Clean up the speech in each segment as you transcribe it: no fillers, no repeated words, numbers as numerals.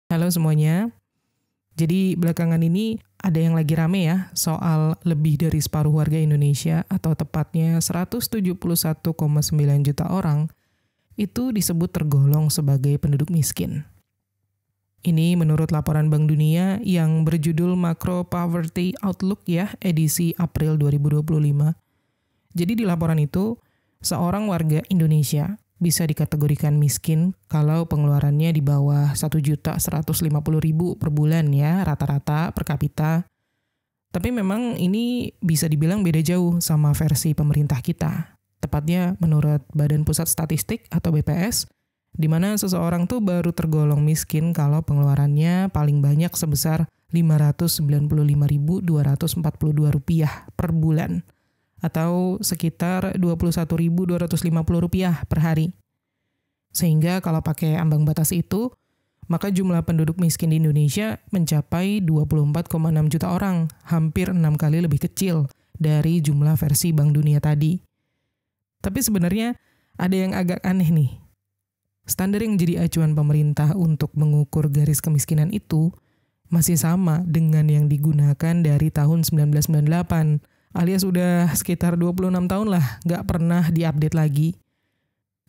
Halo semuanya. Jadi belakangan ini ada yang lagi rame ya soal lebih dari separuh warga Indonesia atau tepatnya 171,9 juta orang itu disebut tergolong sebagai penduduk miskin. Ini menurut laporan Bank Dunia yang berjudul Macro Poverty Outlook ya, edisi April 2025. Jadi di laporan itu, seorang warga Indonesia bisa dikategorikan miskin kalau pengeluarannya di bawah 1.150.000 per bulan ya, rata-rata per kapita. Tapi memang ini bisa dibilang beda jauh sama versi pemerintah kita. Tepatnya menurut Badan Pusat Statistik atau BPS, di mana seseorang tuh baru tergolong miskin kalau pengeluarannya paling banyak sebesar Rp595.242 per bulan, atau sekitar Rp21.250 per hari. Sehingga kalau pakai ambang batas itu, maka jumlah penduduk miskin di Indonesia mencapai 24,6 juta orang, hampir 6 kali lebih kecil dari jumlah versi Bank Dunia tadi. Tapi sebenarnya ada yang agak aneh nih. Standar yang jadi acuan pemerintah untuk mengukur garis kemiskinan itu masih sama dengan yang digunakan dari tahun 1998, alias udah sekitar 26 tahun lah, nggak pernah diupdate lagi.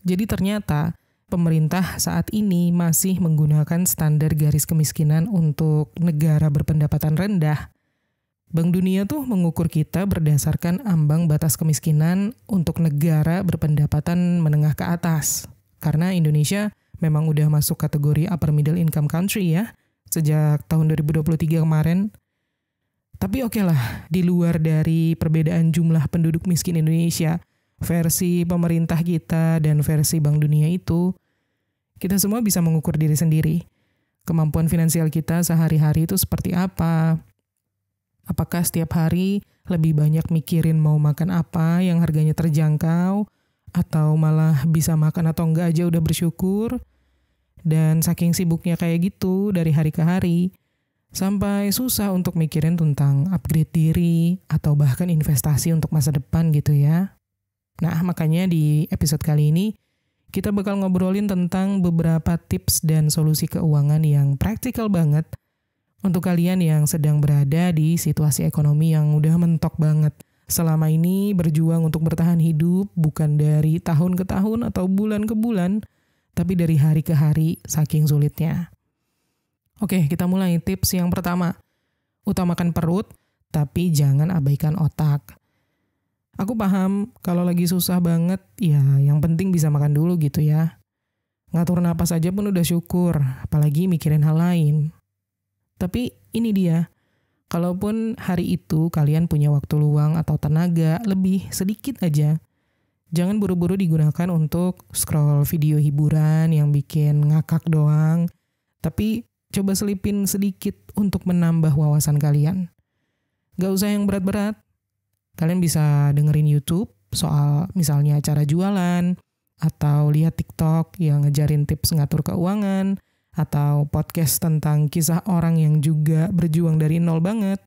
Jadi ternyata pemerintah saat ini masih menggunakan standar garis kemiskinan untuk negara berpendapatan rendah. Bank Dunia tuh mengukur kita berdasarkan ambang batas kemiskinan untuk negara berpendapatan menengah ke atas. Karena Indonesia memang udah masuk kategori upper middle income country ya, sejak tahun 2023 kemarin. Tapi oke lah, di luar dari perbedaan jumlah penduduk miskin Indonesia, versi pemerintah kita dan versi Bank Dunia itu, kita semua bisa mengukur diri sendiri. Kemampuan finansial kita sehari-hari itu seperti apa? Apakah setiap hari lebih banyak mikirin mau makan apa yang harganya terjangkau, atau malah bisa makan atau enggak aja udah bersyukur? Dan saking sibuknya kayak gitu dari hari ke hari, sampai susah untuk mikirin tentang upgrade diri atau bahkan investasi untuk masa depan gitu ya. Nah, makanya di episode kali ini kita bakal ngobrolin tentang beberapa tips dan solusi keuangan yang praktikal banget untuk kalian yang sedang berada di situasi ekonomi yang udah mentok banget. Selama ini berjuang untuk bertahan hidup bukan dari tahun ke tahun atau bulan ke bulan, tapi dari hari ke hari saking sulitnya. Oke, kita mulai tips yang pertama. Utamakan perut, tapi jangan abaikan otak. Aku paham kalau lagi susah banget, ya yang penting bisa makan dulu gitu ya. Ngatur napas aja pun udah syukur, apalagi mikirin hal lain. Tapi ini dia, kalaupun hari itu kalian punya waktu luang atau tenaga lebih sedikit aja, jangan buru-buru digunakan untuk scroll video hiburan yang bikin ngakak doang, tapi coba selipin sedikit untuk menambah wawasan kalian. Gak usah yang berat-berat. Kalian bisa dengerin YouTube soal misalnya cara jualan, atau lihat TikTok yang ngejarin tips ngatur keuangan, atau podcast tentang kisah orang yang juga berjuang dari nol banget.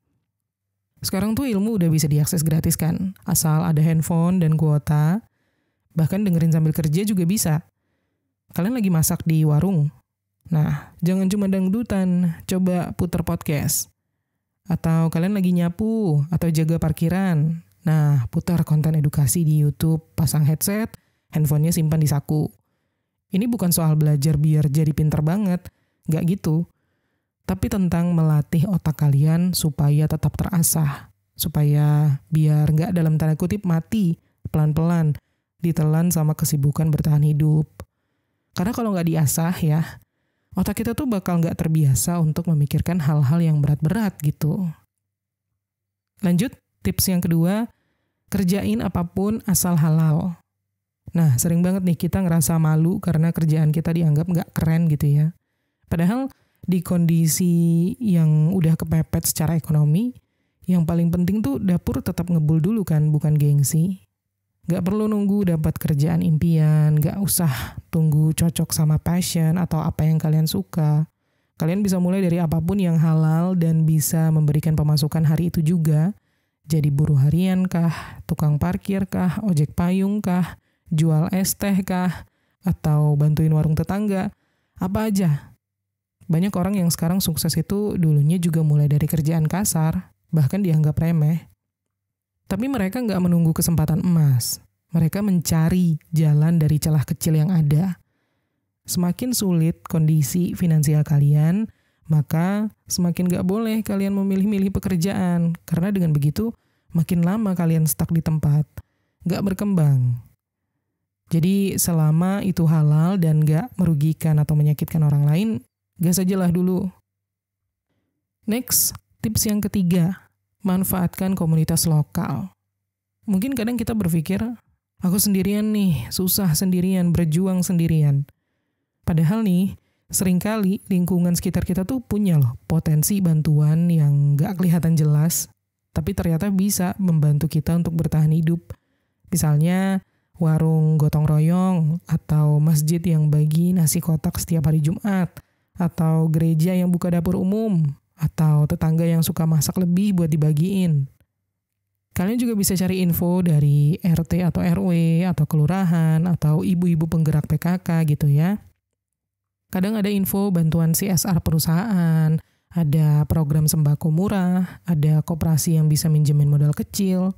Sekarang tuh ilmu udah bisa diakses gratis kan, asal ada handphone dan kuota. Bahkan dengerin sambil kerja juga bisa. Kalian lagi masak di warung? Nah, jangan cuma dangdutan, coba puter podcast. Atau kalian lagi nyapu atau jaga parkiran? Nah, putar konten edukasi di YouTube, pasang headset, handphonenya simpan di saku. Ini bukan soal belajar biar jadi pinter banget, nggak gitu. Tapi tentang melatih otak kalian supaya tetap terasah. Supaya biar nggak dalam tanda kutip mati, pelan-pelan, ditelan sama kesibukan bertahan hidup. Karena kalau nggak diasah ya, otak kita tuh bakal nggak terbiasa untuk memikirkan hal-hal yang berat-berat gitu. Lanjut, tips yang kedua, kerjain apapun asal halal. Nah, sering banget nih kita ngerasa malu karena kerjaan kita dianggap nggak keren gitu ya. Padahal di kondisi yang udah kepepet secara ekonomi, yang paling penting tuh dapur tetap ngebul dulu kan, bukan gengsi. Nggak perlu nunggu dapat kerjaan impian, nggak usah tunggu cocok sama passion atau apa yang kalian suka. Kalian bisa mulai dari apapun yang halal dan bisa memberikan pemasukan hari itu juga. Jadi buruh harian kah, tukang parkir kah, ojek payung kah, jual es teh kah, atau bantuin warung tetangga, apa aja. Banyak orang yang sekarang sukses itu dulunya juga mulai dari kerjaan kasar, bahkan dianggap remeh. Tapi mereka nggak menunggu kesempatan emas. Mereka mencari jalan dari celah kecil yang ada. Semakin sulit kondisi finansial kalian, maka semakin nggak boleh kalian memilih-milih pekerjaan. Karena dengan begitu, makin lama kalian stuck di tempat, nggak berkembang. Jadi selama itu halal dan nggak merugikan atau menyakitkan orang lain, gas aja lah dulu. Next, tips yang ketiga, manfaatkan komunitas lokal. Mungkin kadang kita berpikir, aku sendirian nih, susah sendirian, berjuang sendirian. Padahal nih, seringkali lingkungan sekitar kita tuh punya loh potensi bantuan yang nggak kelihatan jelas, tapi ternyata bisa membantu kita untuk bertahan hidup. Misalnya, warung gotong royong, atau masjid yang bagi nasi kotak setiap hari Jumat, atau gereja yang buka dapur umum, atau tetangga yang suka masak lebih buat dibagiin. Kalian juga bisa cari info dari RT atau RW, atau kelurahan, atau ibu-ibu penggerak PKK gitu ya. Kadang ada info bantuan CSR perusahaan, ada program sembako murah, ada koperasi yang bisa minjemin modal kecil.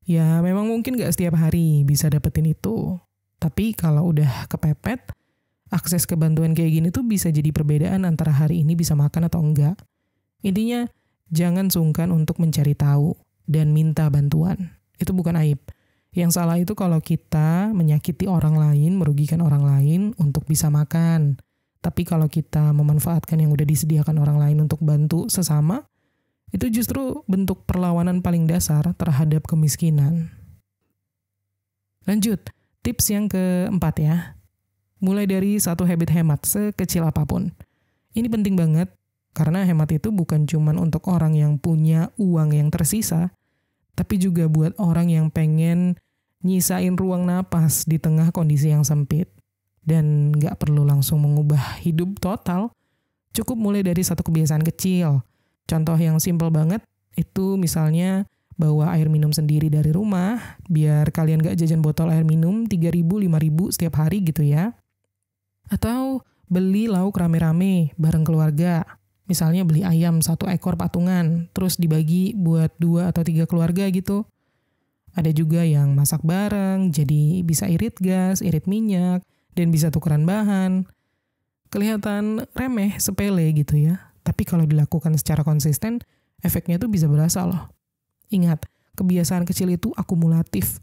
Ya memang mungkin gak setiap hari bisa dapetin itu. Tapi kalau udah kepepet, akses ke bantuan kayak gini tuh bisa jadi perbedaan antara hari ini bisa makan atau enggak. Intinya, jangan sungkan untuk mencari tahu dan minta bantuan. Itu bukan aib. Yang salah itu kalau kita menyakiti orang lain, merugikan orang lain untuk bisa makan. Tapi kalau kita memanfaatkan yang udah disediakan orang lain untuk bantu sesama, itu justru bentuk perlawanan paling dasar terhadap kemiskinan. Lanjut, tips yang keempat ya. Mulai dari satu habit hemat sekecil apapun. Ini penting banget, karena hemat itu bukan cuma untuk orang yang punya uang yang tersisa, tapi juga buat orang yang pengen nyisain ruang napas di tengah kondisi yang sempit. Dan nggak perlu langsung mengubah hidup total, cukup mulai dari satu kebiasaan kecil. Contoh yang simpel banget, itu misalnya bawa air minum sendiri dari rumah, biar kalian nggak jajan botol air minum 3.000, 5.000 setiap hari gitu ya. Atau beli lauk rame-rame bareng keluarga. Misalnya beli ayam 1 ekor patungan, terus dibagi buat 2 atau 3 keluarga gitu. Ada juga yang masak bareng, jadi bisa irit gas, irit minyak, dan bisa tukeran bahan. Kelihatan remeh, sepele gitu ya. Tapi kalau dilakukan secara konsisten, efeknya tuh bisa berasa loh. Ingat, kebiasaan kecil itu akumulatif.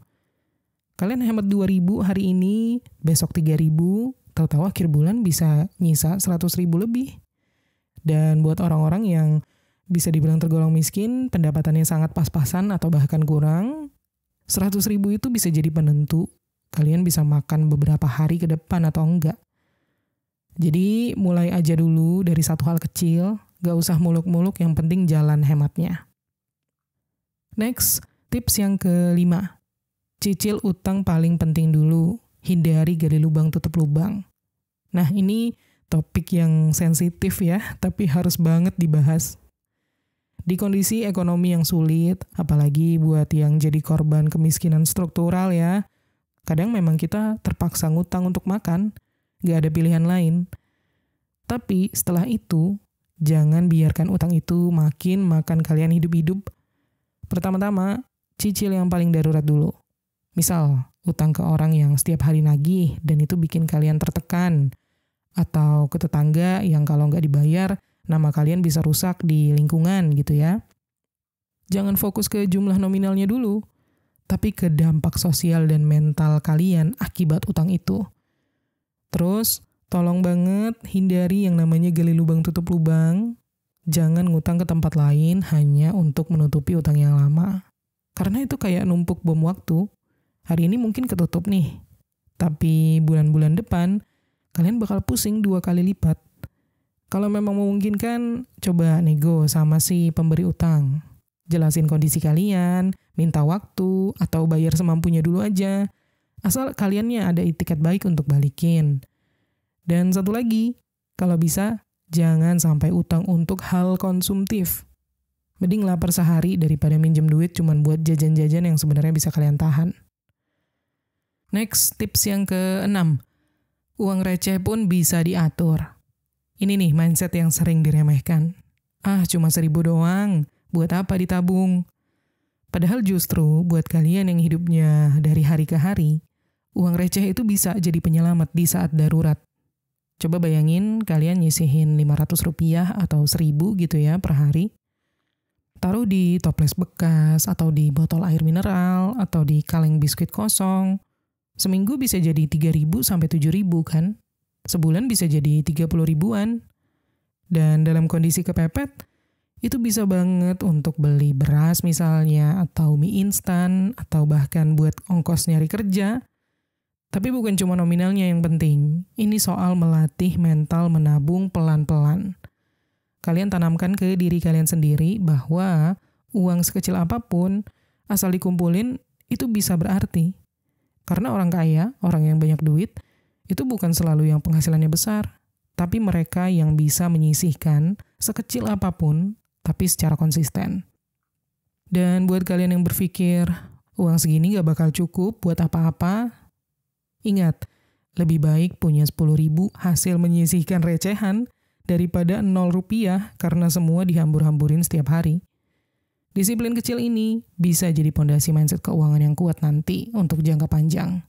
Kalian hemat 2.000 hari ini, besok 3.000, tahu-tahu akhir bulan bisa nyisa 100.000 lebih. Dan buat orang-orang yang bisa dibilang tergolong miskin, pendapatannya sangat pas-pasan atau bahkan kurang, 100.000 itu bisa jadi penentu kalian bisa makan beberapa hari ke depan atau enggak. Jadi mulai aja dulu dari satu hal kecil, gak usah muluk-muluk, yang penting jalan hematnya. Next, tips yang kelima. Cicil utang paling penting dulu, hindari gali lubang tutup lubang. Nah ini topik yang sensitif ya, tapi harus banget dibahas. Di kondisi ekonomi yang sulit, apalagi buat yang jadi korban kemiskinan struktural ya, kadang memang kita terpaksa ngutang untuk makan, gak ada pilihan lain. Tapi setelah itu, jangan biarkan utang itu makin makan kalian hidup-hidup. Pertama-tama, cicil yang paling darurat dulu. Misal, utang ke orang yang setiap hari nagih dan itu bikin kalian tertekan. Atau ke tetangga yang kalau nggak dibayar, nama kalian bisa rusak di lingkungan gitu ya. Jangan fokus ke jumlah nominalnya dulu, tapi ke dampak sosial dan mental kalian akibat utang itu. Terus, tolong banget hindari yang namanya gali lubang tutup lubang. Jangan ngutang ke tempat lain hanya untuk menutupi utang yang lama. Karena itu kayak numpuk bom waktu. Hari ini mungkin ketutup nih, tapi bulan-bulan depan, kalian bakal pusing 2 kali lipat. Kalau memang memungkinkan, coba nego sama si pemberi utang. Jelasin kondisi kalian, minta waktu, atau bayar semampunya dulu aja. Asal kaliannya ada itikat baik untuk balikin. Dan satu lagi, kalau bisa, jangan sampai utang untuk hal konsumtif. Mending lapar sehari daripada minjem duit cuman buat jajan-jajan yang sebenarnya bisa kalian tahan. Next, tips yang ke-6. Uang receh pun bisa diatur. Ini nih mindset yang sering diremehkan. Ah, cuma 1.000 doang, buat apa ditabung? Padahal justru buat kalian yang hidupnya dari hari ke hari, uang receh itu bisa jadi penyelamat di saat darurat. Coba bayangin kalian nyisihin Rp500 atau 1.000 gitu ya per hari. Taruh di toples bekas atau di botol air mineral atau di kaleng biskuit kosong. Seminggu bisa jadi 3.000 sampai 7.000 kan? Sebulan bisa jadi 30 ribuan. Dan dalam kondisi kepepet, itu bisa banget untuk beli beras misalnya, atau mie instan, atau bahkan buat ongkos nyari kerja. Tapi bukan cuma nominalnya yang penting. Ini soal melatih mental menabung pelan-pelan. Kalian tanamkan ke diri kalian sendiri bahwa uang sekecil apapun, asal dikumpulin, itu bisa berarti. Karena orang kaya, orang yang banyak duit, itu bukan selalu yang penghasilannya besar, tapi mereka yang bisa menyisihkan sekecil apapun, tapi secara konsisten. Dan buat kalian yang berpikir, uang segini gak bakal cukup buat apa-apa, ingat, lebih baik punya 10.000 hasil menyisihkan recehan daripada Rp0 karena semua dihambur-hamburin setiap hari. Disiplin kecil ini bisa jadi pondasi mindset keuangan yang kuat nanti untuk jangka panjang.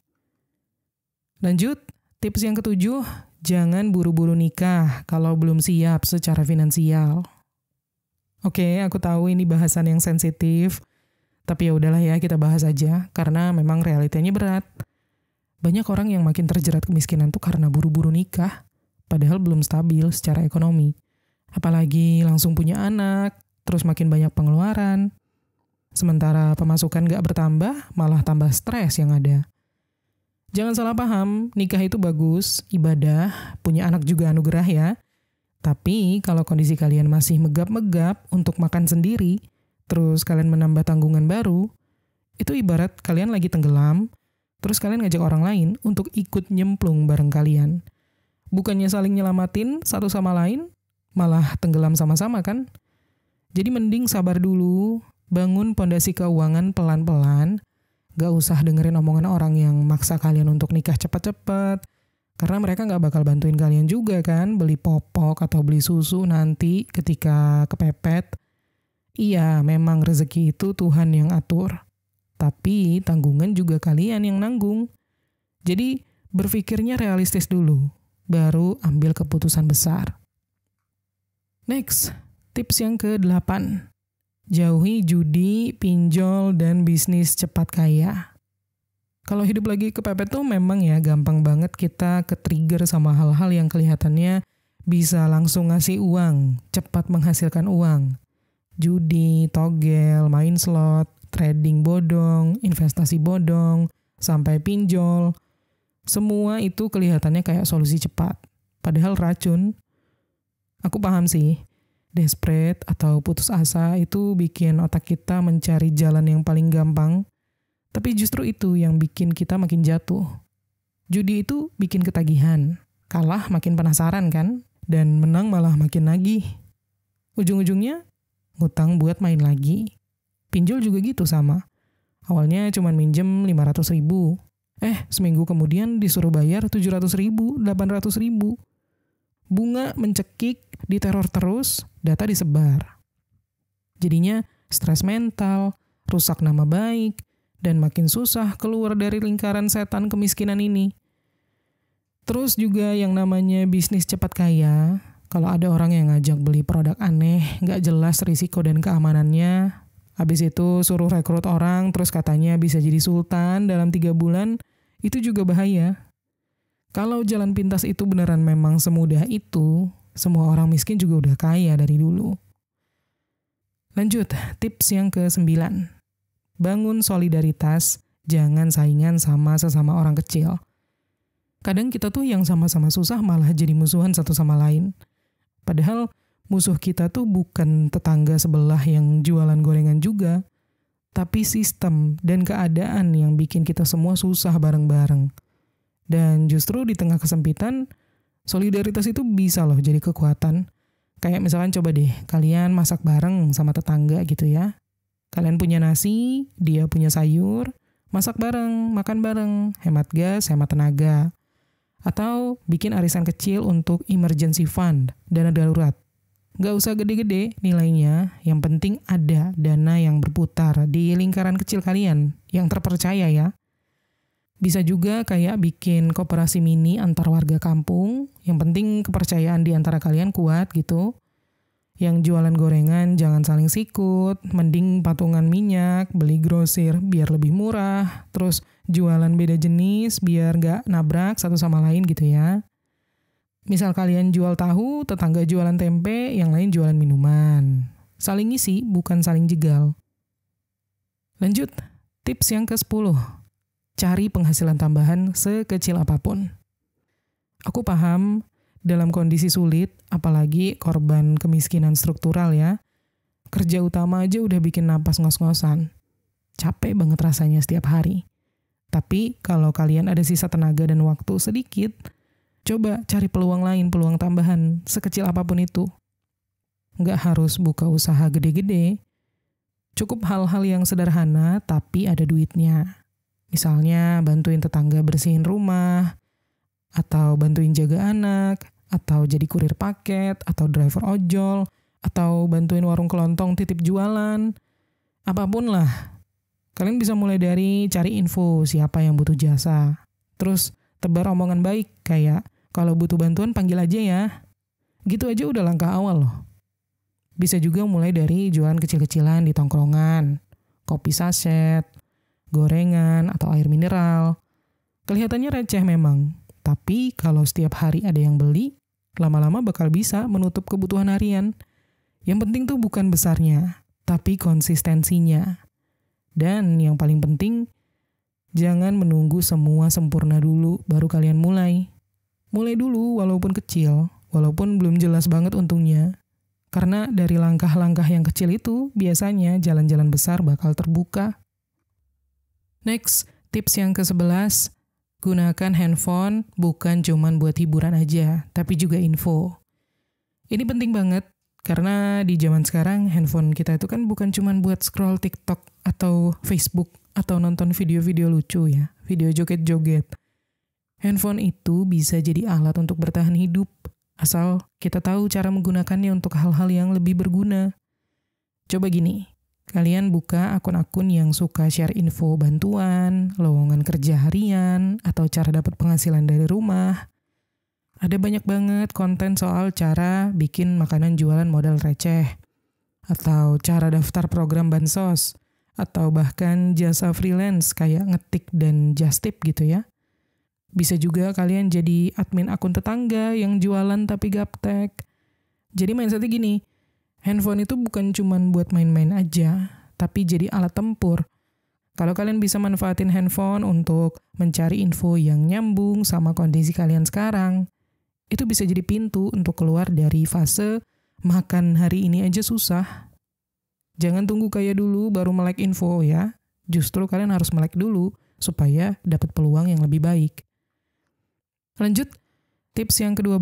Lanjut, tips yang ke-7, jangan buru-buru nikah kalau belum siap secara finansial. Oke, aku tahu ini bahasan yang sensitif, tapi ya udahlah ya kita bahas aja karena memang realitanya berat. Banyak orang yang makin terjerat kemiskinan tuh karena buru-buru nikah, padahal belum stabil secara ekonomi. Apalagi langsung punya anak, terus makin banyak pengeluaran. Sementara pemasukan gak bertambah, malah tambah stres yang ada. Jangan salah paham, nikah itu bagus, ibadah, punya anak juga anugerah ya. Tapi kalau kondisi kalian masih megap-megap untuk makan sendiri, terus kalian menambah tanggungan baru, itu ibarat kalian lagi tenggelam, terus kalian ngajak orang lain untuk ikut nyemplung bareng kalian. Bukannya saling nyelamatin satu sama lain, malah tenggelam sama-sama kan? Jadi mending sabar dulu, bangun pondasi keuangan pelan-pelan, gak usah dengerin omongan orang yang maksa kalian untuk nikah cepat-cepat, karena mereka gak bakal bantuin kalian juga kan, beli popok atau beli susu nanti ketika kepepet. Iya, memang rezeki itu Tuhan yang atur. Tapi tanggungan juga kalian yang nanggung. Jadi berpikirnya realistis dulu, baru ambil keputusan besar. Next, tips yang ke-8. Jauhi judi, pinjol, dan bisnis cepat kaya. Kalau hidup lagi kepepet tuh memang ya gampang banget kita ke-trigger sama hal-hal yang kelihatannya bisa langsung ngasih uang, cepat menghasilkan uang. Judi, togel, main slot, trading bodong, investasi bodong, sampai pinjol. Semua itu kelihatannya kayak solusi cepat. Padahal racun. Aku paham sih, desperate atau putus asa itu bikin otak kita mencari jalan yang paling gampang. Tapi justru itu yang bikin kita makin jatuh. Judi itu bikin ketagihan. Kalah makin penasaran kan? Dan menang malah makin nagih. Ujung-ujungnya, ngutang buat main lagi. Pinjol juga gitu sama. Awalnya cuma minjem 500.000. Seminggu kemudian disuruh bayar 700.000, 800.000. Bunga mencekik, diteror terus, data disebar. Jadinya stres mental, rusak nama baik, dan makin susah keluar dari lingkaran setan kemiskinan ini. Terus juga yang namanya bisnis cepat kaya, kalau ada orang yang ngajak beli produk aneh, nggak jelas risiko dan keamanannya, habis itu suruh rekrut orang, terus katanya bisa jadi sultan dalam 3 bulan, itu juga bahaya. Kalau jalan pintas itu beneran memang semudah itu, semua orang miskin juga udah kaya dari dulu. Lanjut, tips yang ke-9. Bangun solidaritas, jangan saingan sama sesama orang kecil. Kadang kita tuh yang sama-sama susah malah jadi musuhan satu sama lain. Padahal musuh kita tuh bukan tetangga sebelah yang jualan gorengan juga, tapi sistem dan keadaan yang bikin kita semua susah bareng-bareng. Dan justru di tengah kesempitan, solidaritas itu bisa loh jadi kekuatan. Kayak misalkan coba deh, kalian masak bareng sama tetangga gitu ya. Kalian punya nasi, dia punya sayur, masak bareng, makan bareng, hemat gas, hemat tenaga. Atau bikin arisan kecil untuk emergency fund, dana darurat. Nggak usah gede-gede nilainya, yang penting ada dana yang berputar di lingkaran kecil kalian, yang terpercaya ya. Bisa juga kayak bikin koperasi mini antar warga kampung, yang penting kepercayaan di antara kalian kuat gitu. Yang jualan gorengan jangan saling sikut, mending patungan minyak, beli grosir biar lebih murah, terus jualan beda jenis biar nggak nabrak satu sama lain gitu ya. Misal kalian jual tahu, tetangga jualan tempe, yang lain jualan minuman. Saling ngisi, bukan saling jegal. Lanjut, tips yang ke-10. Cari penghasilan tambahan sekecil apapun. Aku paham, dalam kondisi sulit, apalagi korban kemiskinan struktural ya, kerja utama aja udah bikin napas ngos-ngosan. Capek banget rasanya setiap hari. Tapi kalau kalian ada sisa tenaga dan waktu sedikit, coba cari peluang lain, peluang tambahan, sekecil apapun itu. Nggak harus buka usaha gede-gede. Cukup hal-hal yang sederhana, tapi ada duitnya. Misalnya, bantuin tetangga bersihin rumah, atau bantuin jaga anak, atau jadi kurir paket, atau driver ojol, atau bantuin warung kelontong titip jualan. Apapun lah. Kalian bisa mulai dari cari info siapa yang butuh jasa. Terus, tebar omongan baik, kayak, kalau butuh bantuan panggil aja ya. Gitu aja udah langkah awal loh. Bisa juga mulai dari jualan kecil-kecilan di tongkrongan, kopi saset, gorengan, atau air mineral. Kelihatannya receh memang, tapi kalau setiap hari ada yang beli, lama-lama bakal bisa menutup kebutuhan harian. Yang penting tuh bukan besarnya, tapi konsistensinya. Dan yang paling penting, jangan menunggu semua sempurna dulu baru kalian mulai. Mulai dulu walaupun kecil, walaupun belum jelas banget untungnya. Karena dari langkah-langkah yang kecil itu, biasanya jalan-jalan besar bakal terbuka. Next, tips yang ke-11, gunakan handphone bukan cuman buat hiburan aja, tapi juga info. Ini penting banget, karena di zaman sekarang handphone kita itu kan bukan cuman buat scroll TikTok atau Facebook, atau nonton video-video lucu ya, video joget-joget. Handphone itu bisa jadi alat untuk bertahan hidup, asal kita tahu cara menggunakannya untuk hal-hal yang lebih berguna. Coba gini, kalian buka akun-akun yang suka share info bantuan, lowongan kerja harian, atau cara dapat penghasilan dari rumah. Ada banyak banget konten soal cara bikin makanan jualan modal receh, atau cara daftar program bansos, atau bahkan jasa freelance kayak ngetik dan just tip gitu ya. Bisa juga kalian jadi admin akun tetangga yang jualan tapi gaptek. Jadi mindsetnya gini, handphone itu bukan cuman buat main-main aja, tapi jadi alat tempur. Kalau kalian bisa manfaatin handphone untuk mencari info yang nyambung sama kondisi kalian sekarang, itu bisa jadi pintu untuk keluar dari fase makan hari ini aja susah. Jangan tunggu kaya dulu baru melek info ya. Justru kalian harus melek dulu supaya dapat peluang yang lebih baik. Lanjut, tips yang ke-12.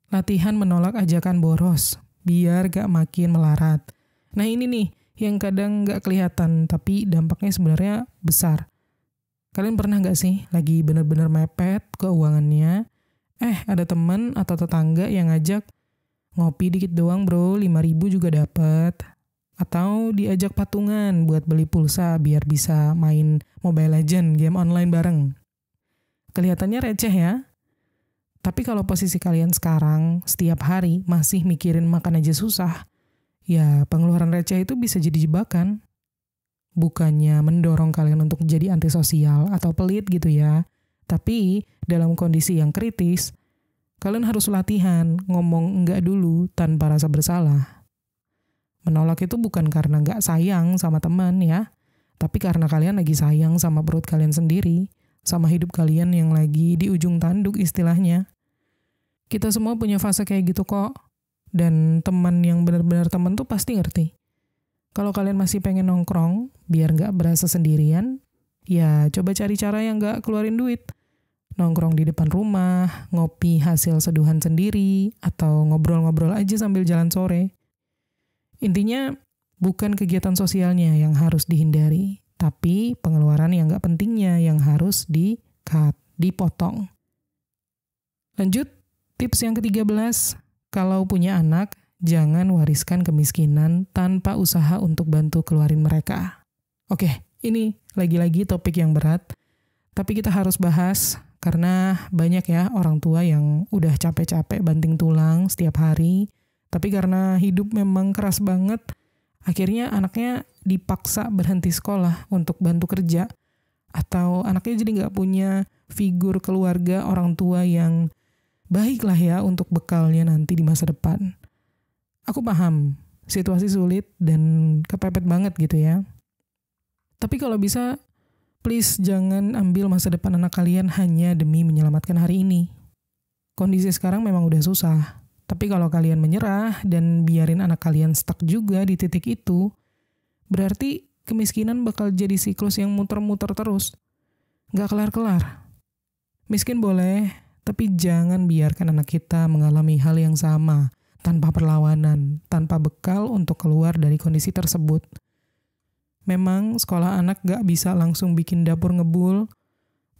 Latihan menolak ajakan boros, biar gak makin melarat. Nah ini nih, yang kadang gak kelihatan, tapi dampaknya sebenarnya besar. Kalian pernah gak sih lagi bener-bener mepet keuangannya, ada teman atau tetangga yang ngajak, ngopi dikit doang bro, 5.000 juga dapet. Atau diajak patungan buat beli pulsa biar bisa main Mobile Legends, game online bareng. Kelihatannya receh ya? Tapi kalau posisi kalian sekarang, setiap hari masih mikirin makan aja susah, ya pengeluaran receh itu bisa jadi jebakan. Bukannya mendorong kalian untuk jadi antisosial atau pelit gitu ya. Tapi dalam kondisi yang kritis, kalian harus latihan ngomong enggak dulu tanpa rasa bersalah. Menolak itu bukan karena enggak sayang sama teman ya, tapi karena kalian lagi sayang sama perut kalian sendiri, sama hidup kalian yang lagi di ujung tanduk istilahnya. Kita semua punya fase kayak gitu kok. Dan teman yang benar-benar teman tuh pasti ngerti. Kalau kalian masih pengen nongkrong, biar nggak berasa sendirian, ya coba cari cara yang nggak keluarin duit. Nongkrong di depan rumah, ngopi hasil seduhan sendiri, atau ngobrol-ngobrol aja sambil jalan sore. Intinya, bukan kegiatan sosialnya yang harus dihindari, tapi pengeluaran yang nggak pentingnya yang harus di-cut, dipotong. Lanjut, tips yang ke-13, kalau punya anak, jangan wariskan kemiskinan tanpa usaha untuk bantu keluarin mereka. Oke, ini lagi-lagi topik yang berat, tapi kita harus bahas karena banyak ya orang tua yang udah capek-capek banting tulang setiap hari, tapi karena hidup memang keras banget, akhirnya anaknya dipaksa berhenti sekolah untuk bantu kerja, atau anaknya jadi nggak punya figur keluarga orang tua yang baik lah ya untuk bekalnya nanti di masa depan. Aku paham, situasi sulit dan kepepet banget gitu ya. Tapi kalau bisa, please jangan ambil masa depan anak kalian hanya demi menyelamatkan hari ini. Kondisi sekarang memang udah susah, tapi kalau kalian menyerah dan biarin anak kalian stuck juga di titik itu, berarti kemiskinan bakal jadi siklus yang muter-muter terus. Nggak kelar-kelar. Miskin boleh, tapi jangan biarkan anak kita mengalami hal yang sama, tanpa perlawanan, tanpa bekal untuk keluar dari kondisi tersebut. Memang sekolah anak gak bisa langsung bikin dapur ngebul,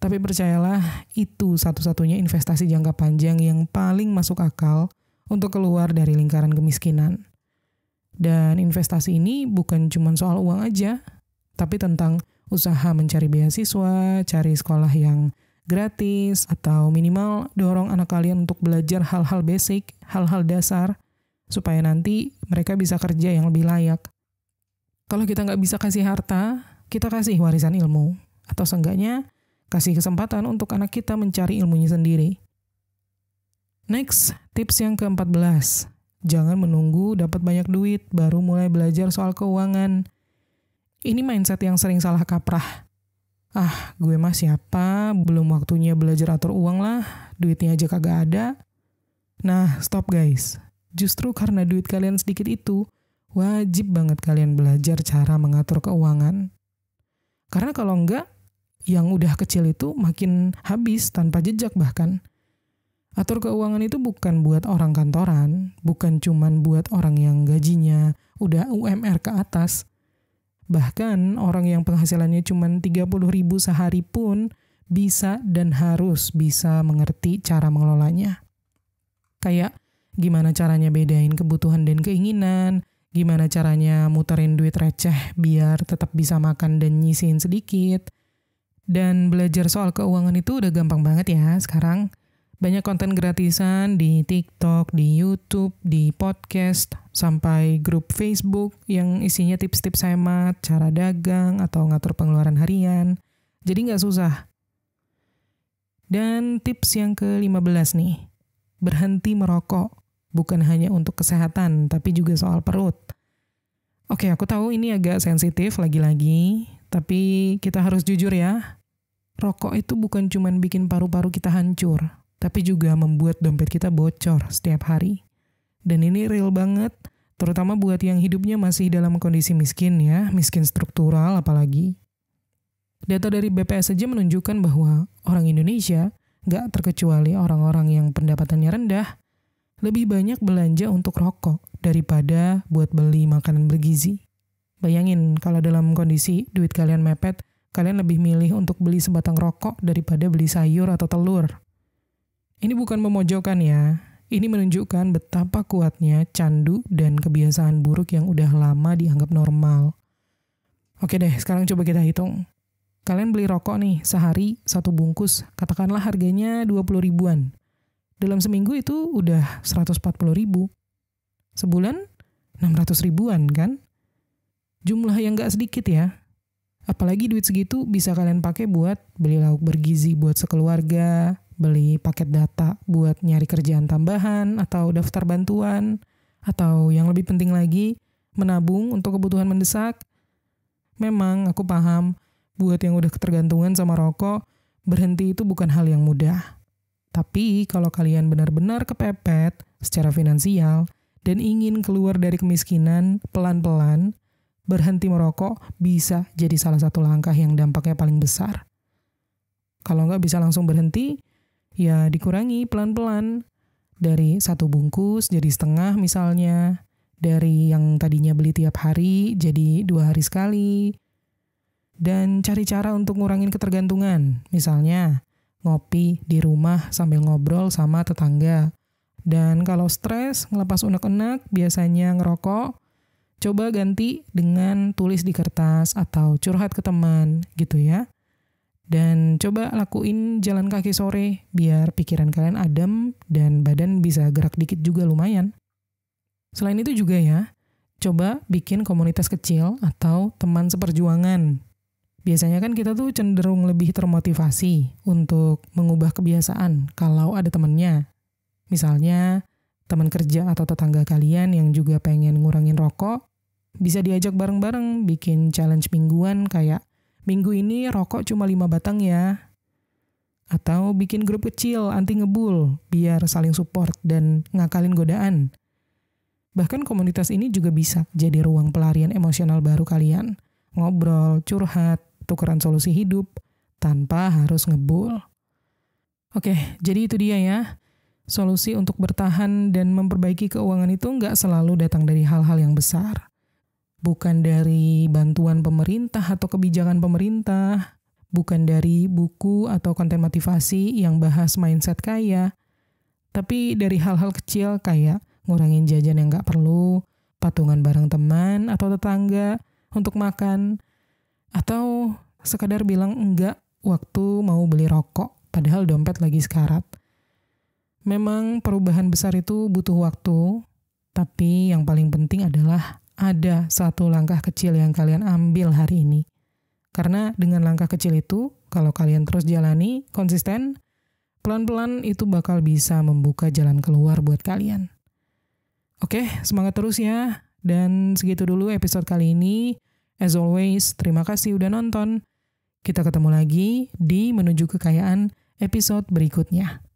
tapi percayalah itu satu-satunya investasi jangka panjang yang paling masuk akal untuk keluar dari lingkaran kemiskinan. Dan investasi ini bukan cuma soal uang aja, tapi tentang usaha mencari beasiswa, cari sekolah yang gratis, atau minimal dorong anak kalian untuk belajar hal-hal basic, hal-hal dasar, supaya nanti mereka bisa kerja yang lebih layak. Kalau kita nggak bisa kasih harta, kita kasih warisan ilmu, atau seenggaknya kasih kesempatan untuk anak kita mencari ilmunya sendiri. Next, tips yang ke-14. Jangan menunggu dapat banyak duit baru mulai belajar soal keuangan. Ini mindset yang sering salah kaprah. Gue mah siapa, belum waktunya belajar atur uang lah, duitnya aja kagak ada. Nah, stop guys. Justru karena duit kalian sedikit itu, wajib banget kalian belajar cara mengatur keuangan. Karena kalau enggak, yang udah kecil itu makin habis tanpa jejak bahkan. Atur keuangan itu bukan buat orang kantoran, bukan cuman buat orang yang gajinya udah UMR ke atas. Bahkan orang yang penghasilannya cuma 30.000 sehari pun bisa dan harus bisa mengerti cara mengelolanya. Kayak gimana caranya bedain kebutuhan dan keinginan, gimana caranya muterin duit receh biar tetap bisa makan dan nyisihin sedikit. Dan belajar soal keuangan itu udah gampang banget ya sekarang. Banyak konten gratisan di TikTok, di YouTube, di podcast, sampai grup Facebook yang isinya tips-tips hemat, cara dagang, atau ngatur pengeluaran harian. Jadi nggak susah. Dan tips yang ke-15 nih, berhenti merokok. Bukan hanya untuk kesehatan, tapi juga soal perut. Oke, aku tahu ini agak sensitif lagi-lagi, tapi kita harus jujur ya. Rokok itu bukan cuma bikin paru-paru kita hancur, tapi juga membuat dompet kita bocor setiap hari. Dan ini real banget, terutama buat yang hidupnya masih dalam kondisi miskin ya, miskin struktural apalagi. Data dari BPS saja menunjukkan bahwa orang Indonesia, nggak terkecuali orang-orang yang pendapatannya rendah, lebih banyak belanja untuk rokok daripada buat beli makanan bergizi. Bayangin kalau dalam kondisi duit kalian mepet, kalian lebih milih untuk beli sebatang rokok daripada beli sayur atau telur. Ini bukan memojokkan ya, ini menunjukkan betapa kuatnya candu dan kebiasaan buruk yang udah lama dianggap normal. Oke deh, sekarang coba kita hitung. Kalian beli rokok nih, sehari 1 bungkus, katakanlah harganya 20 ribuan. Dalam seminggu itu udah 140 ribu. Sebulan 600 ribuan kan? Jumlah yang gak sedikit ya. Apalagi duit segitu bisa kalian pakai buat beli lauk bergizi buat sekeluarga, beli paket data buat nyari kerjaan tambahan atau daftar bantuan, atau yang lebih penting lagi, menabung untuk kebutuhan mendesak. Memang aku paham, buat yang udah ketergantungan sama rokok, berhenti itu bukan hal yang mudah. Tapi kalau kalian benar-benar kepepet secara finansial dan ingin keluar dari kemiskinan pelan-pelan, berhenti merokok bisa jadi salah satu langkah yang dampaknya paling besar. Kalau nggak bisa langsung berhenti, ya dikurangi pelan-pelan. Dari 1 bungkus jadi setengah misalnya. Dari yang tadinya beli tiap hari jadi 2 hari sekali. Dan cari cara untuk ngurangin ketergantungan. Misalnya, ngopi di rumah sambil ngobrol sama tetangga. Dan kalau stres, ngelepas unek-unek, biasanya ngerokok, coba ganti dengan tulis di kertas atau curhat ke teman gitu ya. Dan coba lakuin jalan kaki sore biar pikiran kalian adem dan badan bisa gerak dikit juga lumayan. Selain itu juga ya, coba bikin komunitas kecil atau teman seperjuangan. Biasanya kan kita tuh cenderung lebih termotivasi untuk mengubah kebiasaan kalau ada temennya. Misalnya, teman kerja atau tetangga kalian yang juga pengen ngurangin rokok, bisa diajak bareng-bareng bikin challenge mingguan kayak, minggu ini rokok cuma 5 batang ya. Atau bikin grup kecil anti ngebul, biar saling support dan ngakalin godaan. Bahkan komunitas ini juga bisa jadi ruang pelarian emosional baru kalian. Ngobrol, curhat, tukeran solusi hidup, tanpa harus ngebul. Oke, jadi itu dia ya. Solusi untuk bertahan dan memperbaiki keuangan itu nggak selalu datang dari hal-hal yang besar. Bukan dari bantuan pemerintah atau kebijakan pemerintah, bukan dari buku atau konten motivasi yang bahas mindset kaya, tapi dari hal-hal kecil kayak ngurangin jajan yang nggak perlu, patungan bareng teman atau tetangga untuk makan, atau sekadar bilang enggak waktu mau beli rokok, padahal dompet lagi sekarat. Memang perubahan besar itu butuh waktu, tapi yang paling penting adalah ada satu langkah kecil yang kalian ambil hari ini. Karena dengan langkah kecil itu, kalau kalian terus jalani, konsisten, pelan-pelan itu bakal bisa membuka jalan keluar buat kalian. Oke, semangat terus ya. Dan segitu dulu episode kali ini. As always, terima kasih udah nonton. Kita ketemu lagi di Menuju Kekayaan episode berikutnya.